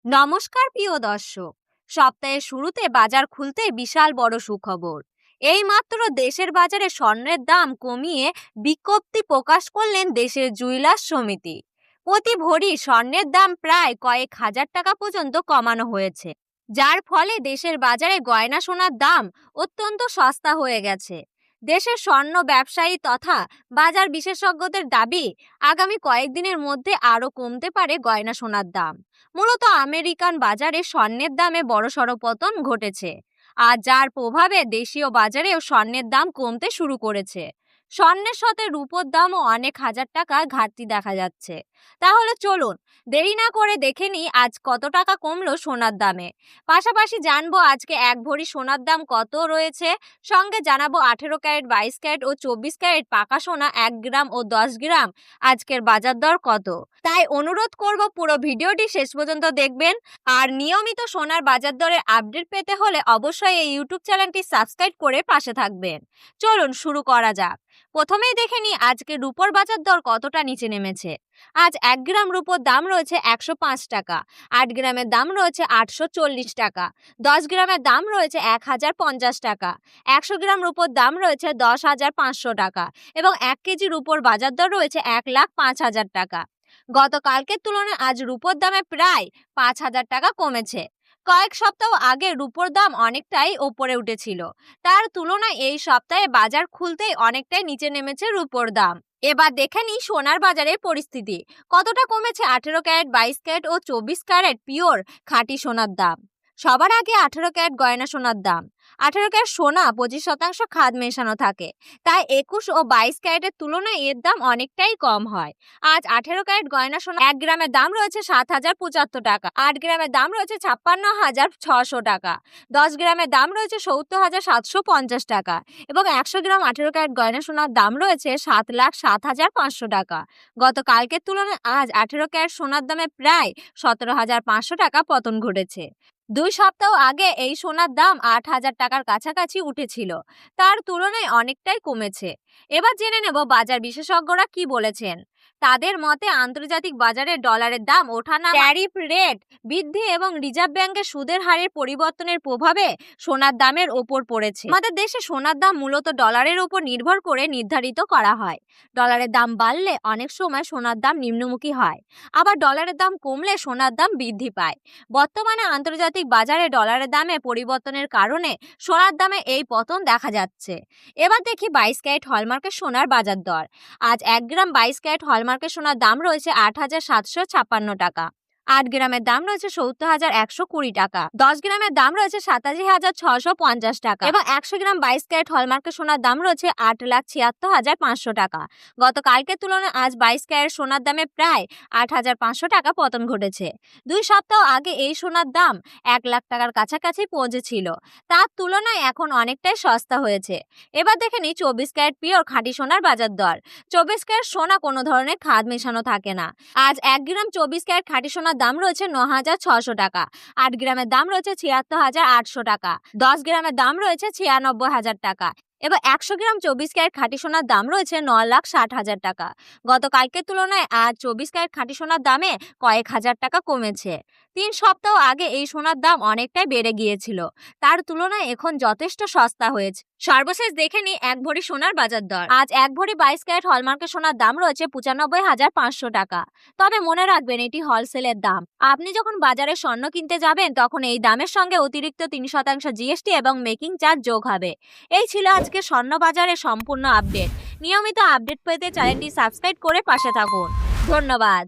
নমস্কার প্রিয় দর্শক। সপ্তাহের শুরুতে বাজার খুলতে বিশাল বড় সুখবর। এইমাত্র দেশের বাজারে স্বর্ণের দাম কমিয়ে বিজ্ঞপ্তি প্রকাশ করলেন দেশের জুয়েলার্স সমিতি। প্রতি ভরি স্বর্ণের দাম প্রায় কয়েক হাজার টাকা পর্যন্ত কমানো হয়েছে, যার ফলে দেশের বাজারে গয়না সোনার দাম অত্যন্ত সস্তা হয়ে গেছে। দেশের স্বর্ণ ব্যবসায়ী তথা বাজার বিশেষজ্ঞদের দাবি, আগামী কয়েকদিনের মধ্যে আরও কমতে পারে গয়না সোনার দাম। মূলত আমেরিকান বাজারে স্বর্ণের দামে বড়সড় পতন ঘটেছে, আর যার প্রভাবে দেশীয় বাজারেও স্বর্ণের দাম কমতে শুরু করেছে। স্বর্ণের সাথে রূপোর দামও অনেক হাজার টাকা ঘাটতি দেখা যাচ্ছে। তাহলে চলুন দেরি না করে দেখে নিই আজ কত টাকা কমলো সোনার দামে। পাশাপাশি জানবো আজকে এক ভরি সোনার দাম কত রয়েছে। সঙ্গে জানাবো 18 ক্যারেট, 22 ক্যারেট ও 24 ক্যারেট পাকা সোনা 1 গ্রাম ও 10 গ্রাম আজকের বাজার দর কত। তাই অনুরোধ করব পুরো ভিডিওটি শেষ পর্যন্ত দেখবেন। আর নিয়মিত সোনার বাজার দরের আপডেট পেতে হলে অবশ্যই এই ইউটিউব চ্যানেলটি সাবস্ক্রাইব করে পাশে থাকবেন। চলুন শুরু করা যাক। প্রথমেই দেখে নিই আজকে রূপোর বাজার দর কতটা নিচে নেমেছে। আজ 1 গ্রাম রূপোর দাম রয়েছে 105 টাকা, 8 গ্রামের দাম রয়েছে 840 টাকা, 10 গ্রামের দাম রয়েছে 1050 টাকা, 100 গ্রাম রূপোর দাম রয়েছে 10,500 টাকা এবং 1 কেজি রূপোর বাজার দর রয়েছে 1,05,000 টাকা। গতকালকের তুলনায় আজ রূপোর দামে প্রায় 5,000 টাকা কমেছে। কয়েক সপ্তাহ আগে রূপোর দাম অনেকটাই ওপরে উঠেছিল, তার তুলনায় এই সপ্তাহে বাজার খুলতেই অনেকটাই নিচে নেমেছে রূপোর দাম। এবার দেখে নিই সোনার বাজারের পরিস্থিতি কতটা কমেছে 18 ক্যারেট, 22 ক্যারেট ও 24 ক্যারেট পিওর খাঁটি সোনার দাম। সবার আগে 18 ক্যারেট গয়না সোনার দাম। 18 ক্যারেট সোনা 25% খাদ মেশানো থাকে, তাই 21 ও 22 ক্যারেটের তুলনায় এর দাম অনেকটাই কম হয়। আজ 18 ক্যারেট গয়না সোনা 1 গ্রামের দাম রয়েছে 7,075 টাকা, 8 গ্রামের দাম রয়েছে 56,600 টাকা, 10 গ্রামের দাম রয়েছে 70,750 টাকা এবং 100 গ্রাম 18 ক্যারেট গয়না সোনার দাম রয়েছে 7,07,500 টাকা। গতকালকের তুলনায় আজ 18 ক্যারেট সোনার দামে প্রায় 17,500 টাকা পতন ঘটেছে। 2 সপ্তাহ আগে এই সোনার দাম 8,000 টাকার কাছাকাছি উঠেছিল, তার তুলনায় অনেকটাই কমেছে। এবার জেনে নেব বাজার বিশেষজ্ঞরা কি বলেছেন। তাদের মতে আন্তর্জাতিক বাজারে ডলারের দাম ওঠানামা, ট্যারিফ রেট বৃদ্ধি এবং রিজার্ভ ব্যাংকের সুদের হারের পরিবর্তনের প্রভাবে সোনার দামের ওপর পড়েছে। আমাদের দেশে সোনার দাম মূলত ডলারের উপর নির্ভর করে নির্ধারিত করা হয়। ডলারের দাম বাড়লে অনেক সময় সোনার দাম নিম্নমুখী হয়, আবার ডলারের দাম কমলে সোনার দাম বৃদ্ধি পায়। বর্তমানে আন্তর্জাতিক বাজারে ডলারের দামে পরিবর্তনের কারণে সোনার দামে এই পতন দেখা যাচ্ছে। এবার দেখি 22 ক্যারেট হলমার্কের সোনার বাজার দর। আজ 1 গ্রাম 22 ক্যারেট হলমার্কের সোনার দাম রয়েছে 8,756 টাকা, 8 গ্রামের দাম রয়েছে 70,120 টাকা, 10 গ্রামের দাম রয়েছে 87,650 টাকা এবং 100 গ্রাম 22 ক্যারেট হলমার্কের সোনার দাম রয়েছে 8,76,500 টাকা। গতকালকের তুলনায় আজ 22 ক্যারেট সোনার দামে প্রায় 8,500 টাকা পতন ঘটেছে। 2 সপ্তাহ আগে এই সোনার দাম 1 লাখ টাকার কাছাকাছি পৌঁছেছিল, তার তুলনায় এখন অনেকটাই সস্তা হয়েছে। এবার দেখে নিই 24 ক্যারেট পিওর খাঁটি সোনার বাজার দর। 24 ক্যারেট সোনা কোনো ধরনের খাদ মেশানো থাকে না। আজ 1 গ্রাম 24 ক্যারেট খাঁটি সোনার দাম রয়েছে 9,600 টাকা, 8 গ্রামের দাম রয়েছে 76,800 টাকা, 10 গ্রামের দাম রয়েছে 96,000 টাকা এবং 100 গ্রাম 24 ক্যারেট খাঁটি সোনার দাম রয়েছে 9,60,000 টাকা। গতকালকের তুলনায় আজ 24 ক্যারেট খাঁটি সোনার দামে কয়েক হাজার টাকা কমেছে। 3 সপ্তাহ আগে এই সোনার দাম অনেকটাই বেড়ে গিয়েছিল, তার তুলনায় এখন যথেষ্ট সস্তা হয়েছে। সর্বশেষ দেখে নিই 1 ভরি সোনার বাজার দর। আজ 1 ভরি 22 ক্যারেট হলমার্কের সোনার দাম রয়েছে 95,500 টাকা। তবে মনে রাখবেন এটি হোলসেলের দাম। আপনি যখন বাজারে স্বর্ণ কিনতে যাবেন তখন এই দামের সঙ্গে অতিরিক্ত 3% জিএসটি এবং মেকিং চার্জ যোগ হবে। এই ছিল আজকে স্বর্ণ বাজারের সম্পূর্ণ আপডেট। নিয়মিত আপডেট পেতে চ্যানেলটি সাবস্ক্রাইব করে পাশে থাকুন। ধন্যবাদ।